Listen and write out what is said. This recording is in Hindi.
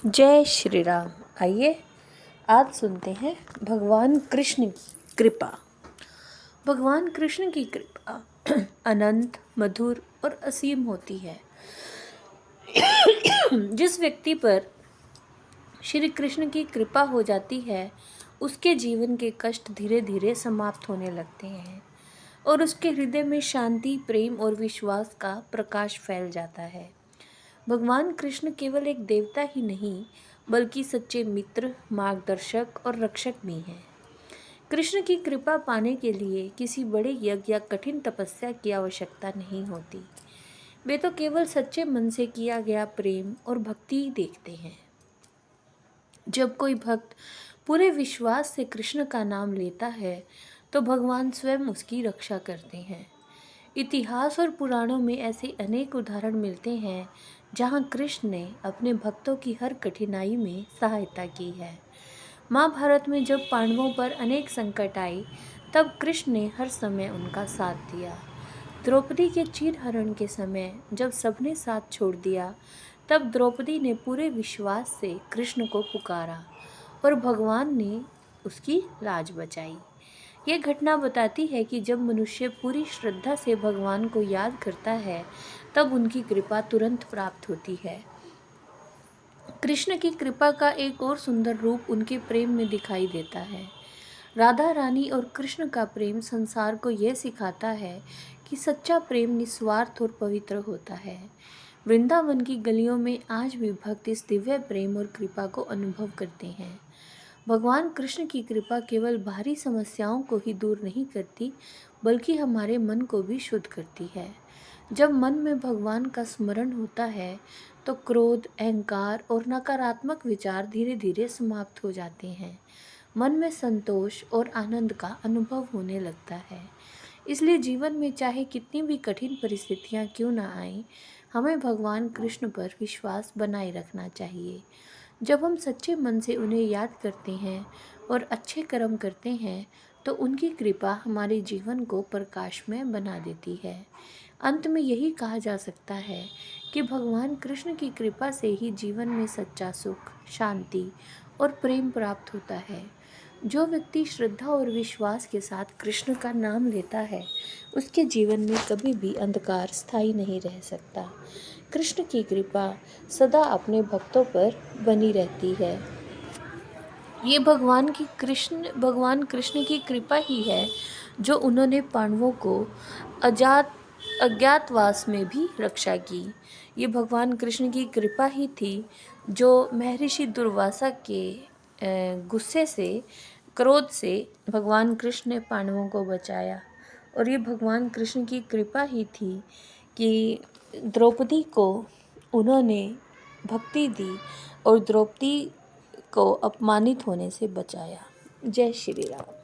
जय श्री राम। आइए आज सुनते हैं भगवान कृष्ण की कृपा। भगवान कृष्ण की कृपा अनंत, मधुर और असीम होती है। जिस व्यक्ति पर श्री कृष्ण की कृपा हो जाती है, उसके जीवन के कष्ट धीरे धीरे समाप्त होने लगते हैं और उसके हृदय में शांति, प्रेम और विश्वास का प्रकाश फैल जाता है। भगवान कृष्ण केवल एक देवता ही नहीं, बल्कि सच्चे मित्र, मार्गदर्शक और रक्षक भी हैं। कृष्ण की कृपा पाने के लिए किसी बड़े यज्ञ या कठिन तपस्या की आवश्यकता नहीं होती। वे तो केवल सच्चे मन से किया गया प्रेम और भक्ति ही देखते हैं। जब कोई भक्त पूरे विश्वास से कृष्ण का नाम लेता है, तो भगवान स्वयं उसकी रक्षा करते हैं। इतिहास और पुराणों में ऐसे अनेक उदाहरण मिलते हैं जहां कृष्ण ने अपने भक्तों की हर कठिनाई में सहायता की है। महाभारत में जब पांडवों पर अनेक संकट आए, तब कृष्ण ने हर समय उनका साथ दिया। द्रौपदी के चीरहरण के समय जब सबने साथ छोड़ दिया, तब द्रौपदी ने पूरे विश्वास से कृष्ण को पुकारा और भगवान ने उसकी लाज बचाई। ये घटना बताती है कि जब मनुष्य पूरी श्रद्धा से भगवान को याद करता है, तब उनकी कृपा तुरंत प्राप्त होती है। कृष्ण की कृपा का एक और सुंदर रूप उनके प्रेम में दिखाई देता है। राधा रानी और कृष्ण का प्रेम संसार को यह सिखाता है कि सच्चा प्रेम निस्वार्थ और पवित्र होता है। वृंदावन की गलियों में आज भी भक्त इस दिव्य प्रेम और कृपा को अनुभव करते हैं। भगवान कृष्ण की कृपा केवल बाहरी समस्याओं को ही दूर नहीं करती, बल्कि हमारे मन को भी शुद्ध करती है। जब मन में भगवान का स्मरण होता है, तो क्रोध, अहंकार और नकारात्मक विचार धीरे धीरे समाप्त हो जाते हैं। मन में संतोष और आनंद का अनुभव होने लगता है। इसलिए जीवन में चाहे कितनी भी कठिन परिस्थितियां क्यों ना आएं, हमें भगवान कृष्ण पर विश्वास बनाए रखना चाहिए। जब हम सच्चे मन से उन्हें याद करते हैं और अच्छे कर्म करते हैं, तो उनकी कृपा हमारे जीवन को प्रकाशमय बना देती है। अंत में यही कहा जा सकता है कि भगवान कृष्ण की कृपा से ही जीवन में सच्चा सुख, शांति और प्रेम प्राप्त होता है। जो व्यक्ति श्रद्धा और विश्वास के साथ कृष्ण का नाम लेता है, उसके जीवन में कभी भी अंधकार स्थायी नहीं रह सकता। कृष्ण की कृपा सदा अपने भक्तों पर बनी रहती है। ये भगवान कृष्ण की कृपा ही है जो उन्होंने पांडवों को अज्ञातवास में भी रक्षा की। ये भगवान कृष्ण की कृपा ही थी जो महर्षि दुर्वासा के गुस्से से, क्रोध से भगवान कृष्ण ने पांडवों को बचाया। और ये भगवान कृष्ण की कृपा ही थी कि द्रौपदी को उन्होंने भक्ति दी और द्रौपदी को अपमानित होने से बचाया। जय श्री राम।